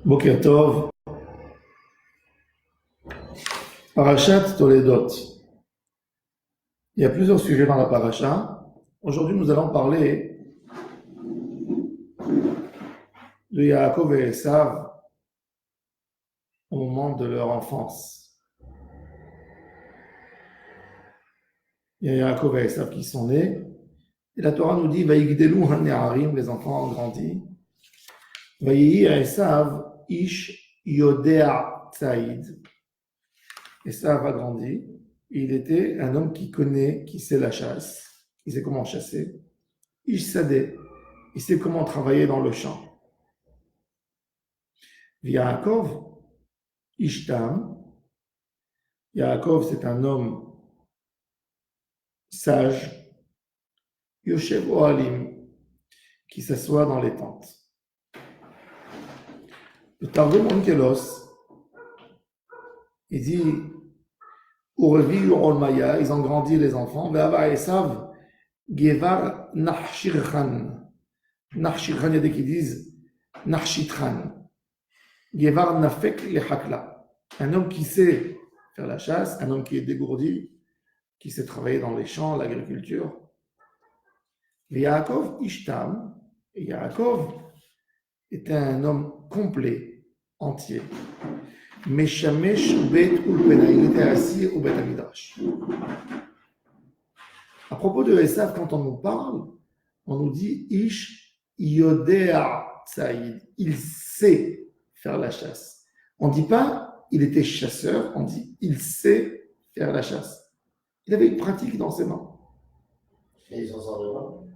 Boker Tov, Parashat Toledot. Il y a plusieurs sujets dans la paracha. Aujourd'hui, nous allons parler de Yaakov et Esav au moment de leur enfance. Il y a Yaakov et Esav qui sont nés. Et la Torah nous dit Vaïgdelu hane'arim, les enfants ont grandi. Vaïhi Esav ish yodea tzaïd. Esav a grandi. Il était un homme qui connaît, qui sait la chasse, qui sait comment chasser. Ish sadeh, il sait comment travailler dans le champ. Yaakov, Ishtam. Yaakov, c'est un homme sage. Yoshev Ohalim, qui s'assoit dans les tentes. Le Targum Onkelos, il dit Urevi Urolmaya, ils ont grandi les enfants. Ve'ava Esav, Gevar Nachshirchan. Nachshirchan, il y a des qui disent Nachshitchan. Gevar Nafek Lechakla. Un homme qui sait faire la chasse, un homme qui est dégourdi, qui sait travailler dans les champs, l'agriculture. Yaakov Ishtam, et Yaakov était un homme complet, entier. Meshamesh Bet Ulpena, il était assis au Bet Amidrash. À propos de Esav, quand on nous parle, on nous dit Ish Yodea Tzaïd, il sait faire la chasse. On ne dit pas il était chasseur, on dit il sait faire la chasse. Il avait une pratique dans ses mains. Et il s'en sort pas.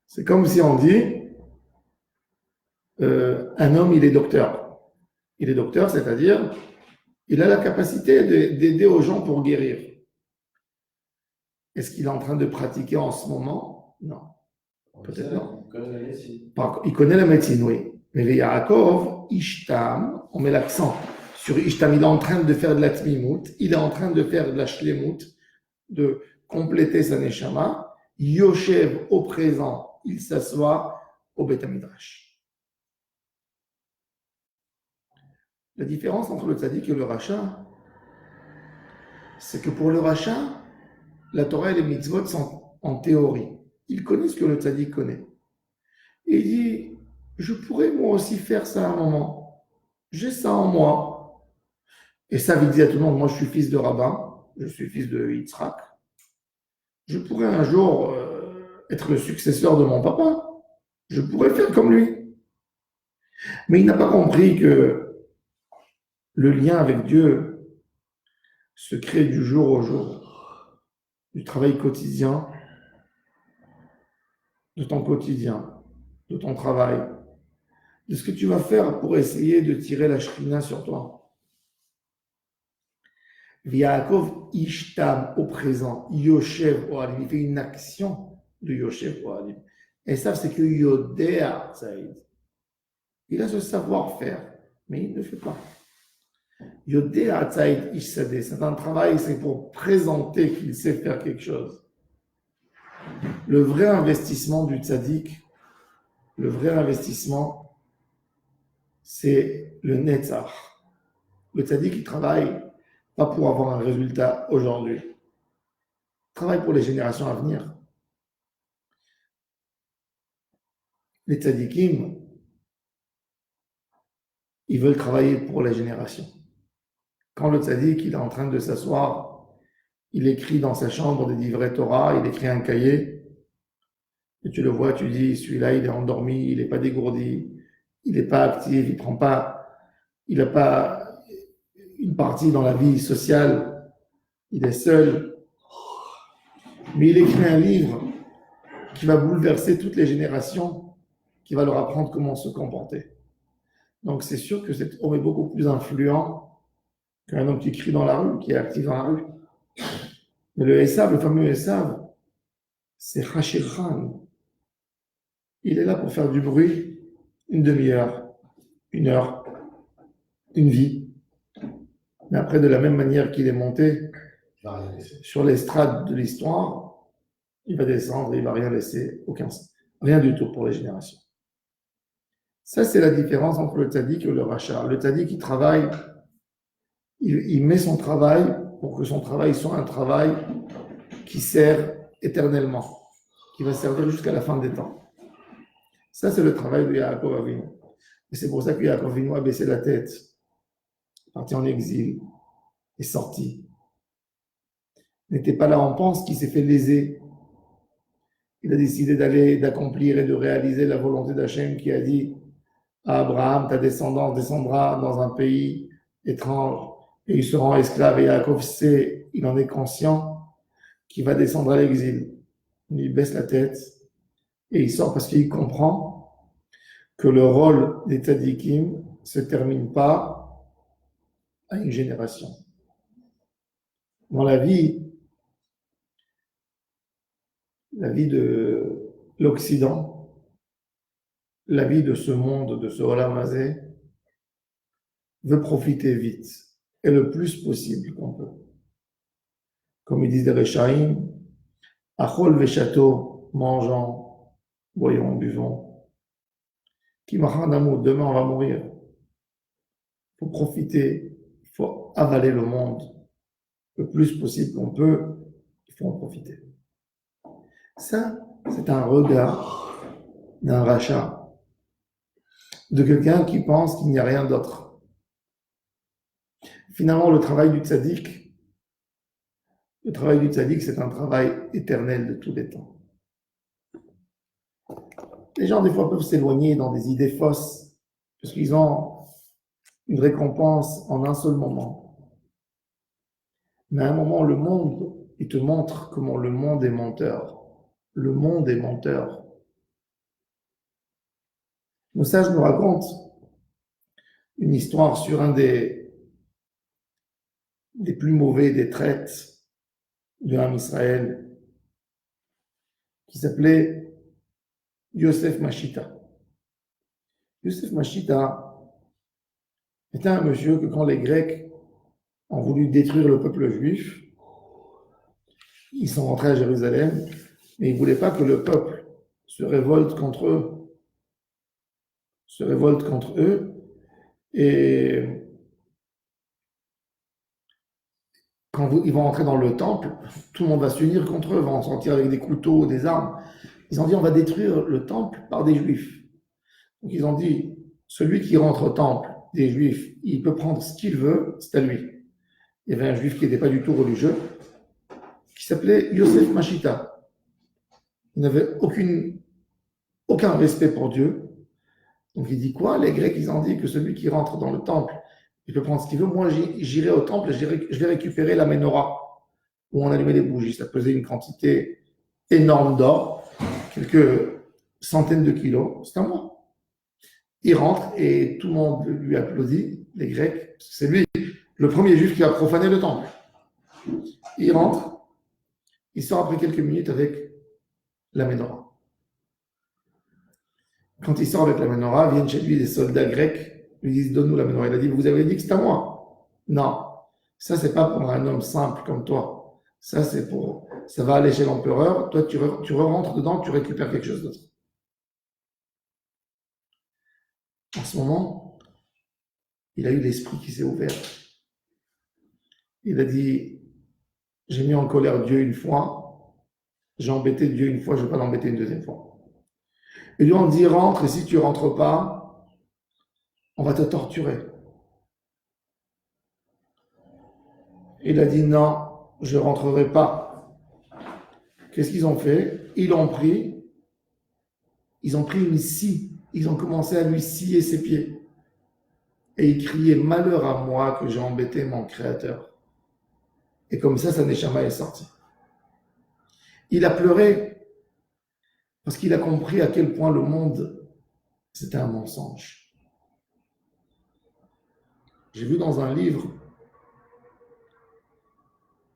C'est comme si on dit un homme, il est docteur. Il est docteur, c'est-à-dire il a la capacité d'aider aux gens pour guérir. Est-ce qu'il est en train de pratiquer en ce moment? Non. Peut-être non. Il connaît la médecine. Il connaît la médecine, oui. Mais les Yaakov, Ishtam, on met l'accent sur Ishtam, il est en train de faire de la tmimout, il est en train de faire de la shlemout, de compléter sa neshama. Yoshev, au présent, il s'assoit au Beth Midrash. La différence entre le tzaddik et le rachat, c'est que pour le rachat, la Torah et les mitzvot sont en théorie. Il connaît ce que le tzaddik connaît. Et il dit, je pourrais moi aussi faire ça à un moment. J'ai ça en moi. Et ça, il dit à tout le monde, moi je suis fils de rabbin, je suis fils de Yitzhak. Je pourrais un jour être le successeur de mon papa. Je pourrais faire comme lui. Mais il n'a pas compris que le lien avec Dieu se crée du jour au jour, du travail quotidien, de ton quotidien, de ton travail, de ce que tu vas faire pour essayer de tirer la shrina sur toi. Yaakov Ishtam au présent, Yoshev Ohalim, il fait une action de Yoshev Ohalim. Et ça, c'est que Yodea Tzaïd. Il a ce savoir-faire, mais il ne le fait pas. Yodea Tzaïd Ishsadeh, c'est un travail, c'est pour présenter qu'il sait faire quelque chose. Le vrai investissement du tzaddik, le vrai investissement, c'est le netzach. Le tzaddik, il travaille pas pour avoir un résultat aujourd'hui. Il travaille pour les générations à venir. Les tzaddikim, ils veulent travailler pour les générations. Quand le tzaddik, il est en train de s'asseoir, il écrit dans sa chambre des livrets Torah, il écrit un cahier, et tu le vois, tu dis, celui-là, il est endormi, il n'est pas dégourdi, il n'est pas actif, il n'a pas une partie dans la vie sociale, il est seul. Mais il écrit un livre qui va bouleverser toutes les générations, qui va leur apprendre comment se comporter. Donc c'est sûr que cet homme est beaucoup plus influent qu'un homme qui crie dans la rue, qui est actif dans la rue. Mais le Esav, le fameux Esav, c'est Hashirchan. Il est là pour faire du bruit une demi-heure, une heure, une vie. Mais après, de la même manière qu'il est monté sur l'estrade de l'histoire, il va descendre, il ne va rien laisser, rien du tout pour les générations. Ça, c'est la différence entre le tzaddik et le rachat. Le tzaddik, il travaille, il met son travail pour que son travail soit un travail qui sert éternellement, qui va servir jusqu'à la fin des temps. Ça, c'est le travail de Yaakov Avinu. Et c'est pour ça que Yaakov Avinu a baissé la tête, parti en exil, est sorti. N'était pas là en pense qu'il s'est fait léser. Il a décidé d'accomplir et de réaliser la volonté d'Hachem qui a dit à Abraham, ta descendance descendra dans un pays étrange et ils seront esclaves. Et Yaakov sait, il en est conscient, qu'il va descendre à l'exil. Il baisse la tête et il sort parce qu'il comprend que le rôle des tzadikim ne se termine pas à une génération. Dans la vie de l'Occident, la vie de ce monde, de ce Olam Hazé, veut profiter vite et le plus possible qu'on peut. Comme ils disent les Rechaïm, Achol Veshato, mangeant, voyons, buvons. Kimachanamou, demain on va mourir. Il faut profiter, il faut avaler le monde le plus possible qu'on peut, il faut en profiter. Ça, c'est un regard d'un rachat, de quelqu'un qui pense qu'il n'y a rien d'autre. Finalement, le travail du tzaddik, c'est un travail éternel de tous les temps. Les gens, des fois, peuvent s'éloigner dans des idées fausses, parce qu'ils ont une récompense en un seul moment. Mais à un moment, le monde, il te montre comment le monde est menteur. Le monde est menteur. Le sage nous raconte une histoire sur un des plus mauvais des traites de l'âme Israël, qui s'appelait Yosef Machita. Yosef Machita était un monsieur que quand les Grecs ont voulu détruire le peuple juif, ils sont rentrés à Jérusalem, mais ils ne voulaient pas que le peuple se révolte contre eux, et quand ils vont entrer dans le temple, tout le monde va s'unir contre eux, vont sortir avec des couteaux, des armes. Ils ont dit, on va détruire le temple par des juifs. Donc ils ont dit, celui qui rentre au temple des juifs, il peut prendre ce qu'il veut, c'est à lui. Il y avait un juif qui n'était pas du tout religieux, qui s'appelait Yosef Machita. Il n'avait aucun respect pour Dieu. Donc il dit quoi? Les Grecs, ils ont dit que celui qui rentre dans le temple, il peut prendre ce qu'il veut. Moi, j'irai au temple, je vais récupérer la menorah où on allumait les bougies. Ça pesait une quantité énorme d'or, quelques centaines de kilos. C'est à moi. Il rentre et tout le monde lui applaudit, les Grecs. C'est lui, le premier juif qui a profané le temple. Il rentre, il sort après quelques minutes avec la menorah. Quand il sort avec la menorah, viennent chez lui des soldats grecs, lui disent donne-nous la menorah. Il a dit vous avez dit que c'est à moi. Non, ça c'est pas pour un homme simple comme toi. Ça va aller chez l'empereur. Toi tu rentres dedans, tu récupères quelque chose d'autre. En ce moment, il a eu l'esprit qui s'est ouvert. Il a dit j'ai mis en colère Dieu une fois, j'ai embêté Dieu une fois, je ne vais pas l'embêter une deuxième fois. Et lui, on dit, rentre, et si tu ne rentres pas, on va te torturer. Il a dit, non, je ne rentrerai pas. Qu'est-ce qu'ils ont fait? Ils ont pris une scie, ils ont commencé à lui scier ses pieds. Et il criait, malheur à moi que j'ai embêté mon Créateur. Et comme ça, sa neshama est sortie. Il a pleuré, parce qu'il a compris à quel point le monde, c'était un mensonge. J'ai vu dans un livre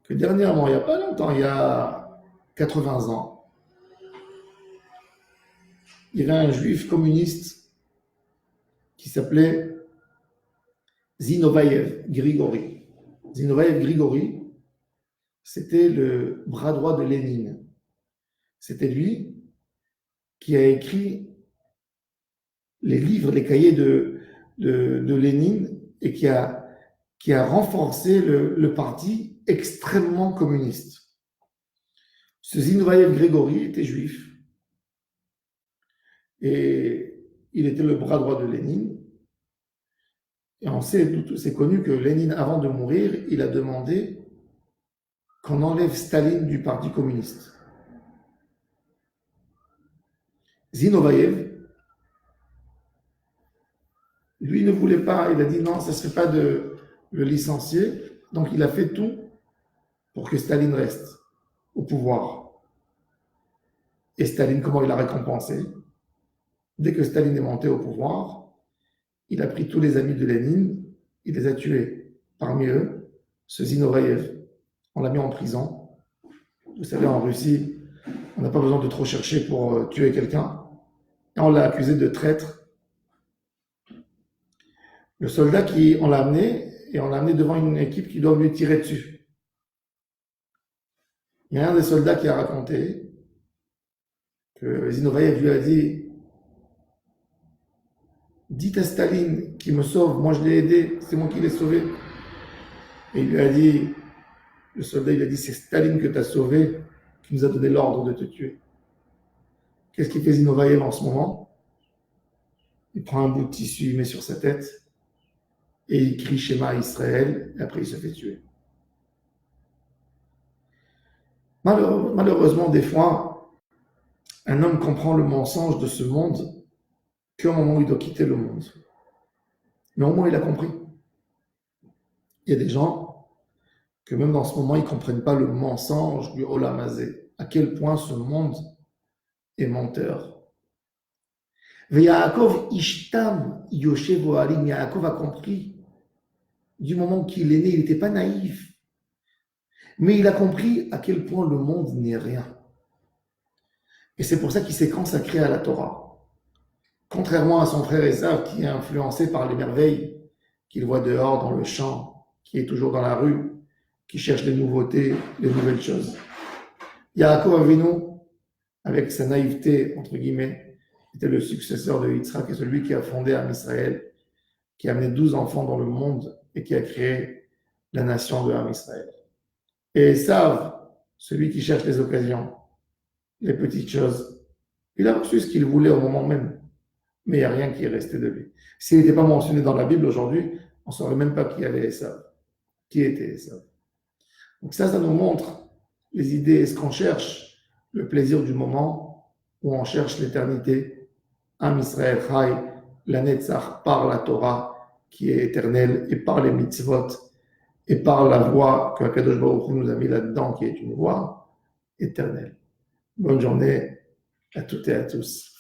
que dernièrement, il n'y a pas longtemps, il y a 80 ans, il y avait un juif communiste qui s'appelait Zinovaev Grigori. Zinovaev Grigori, c'était le bras droit de Lénine. C'était lui qui a écrit les livres, les cahiers de Lénine et qui a renforcé le parti extrêmement communiste. Ce Zinoviev Grégory était juif et il était le bras droit de Lénine. Et c'est connu que Lénine, avant de mourir, il a demandé qu'on enlève Staline du parti communiste. Zinoviev, lui ne voulait pas, il a dit non, ça ne serait pas de le licencier, donc il a fait tout pour que Staline reste au pouvoir. Et Staline, comment il a récompensé? Dès que Staline est monté au pouvoir, il a pris tous les amis de Lénine, il les a tués. Parmi eux, ce Zinoviev, on l'a mis en prison. Vous savez, en Russie, on n'a pas besoin de trop chercher pour tuer quelqu'un. Et on l'a accusé de traître. Le soldat on l'a amené devant une équipe qui doit lui tirer dessus. Il y a un des soldats qui a raconté que Zinoviev lui a dit: dites à Staline qu'il me sauve, moi je l'ai aidé, c'est moi qui l'ai sauvé. Et il lui a dit, le soldat, il a dit: c'est Staline que tu as sauvé, qui nous a donné l'ordre de te tuer. Qu'est-ce qu'il fait Zinoviev en ce moment? Il prend un bout de tissu, il met sur sa tête, et il crie Shema Israël, et après il se fait tuer. Malheureusement, des fois, un homme comprend le mensonge de ce monde qu'au moment où il doit quitter le monde. Mais au moins, il a compris. Il y a des gens que même dans ce moment, ils ne comprennent pas le mensonge du Olam Hazé, à quel point ce monde est menteur. Yaakov Ishtam Yoshev Alim, Yaakov a compris. Du moment qu'il est né, il n'était pas naïf. Mais il a compris à quel point le monde n'est rien. Et c'est pour ça qu'il s'est consacré à la Torah. Contrairement à son frère Esav, qui est influencé par les merveilles qu'il voit dehors dans le champ, qui est toujours dans la rue, qui cherche les nouveautés, les nouvelles choses. Yaakov Avinu, avec sa naïveté, entre guillemets, était le successeur de Yitzhak et celui qui a fondé Am Israël, qui a amené 12 enfants dans le monde et qui a créé la nation de Am Israël. Et Esav, celui qui cherche les occasions, les petites choses, il a reçu ce qu'il voulait au moment même, mais il n'y a rien qui est resté de lui. S'il n'était pas mentionné dans la Bible aujourd'hui, on ne saurait même pas qui avait Esav, qui était Esav. Donc ça nous montre les idées. Est-ce qu'on cherche le plaisir du moment ou on cherche l'éternité? Am Israël Chai, la Netzach, par la Torah qui est éternelle et par les mitzvot et par la voie que Akadosh Baruch Hu nous a mis là-dedans qui est une voie éternelle. Bonne journée à toutes et à tous.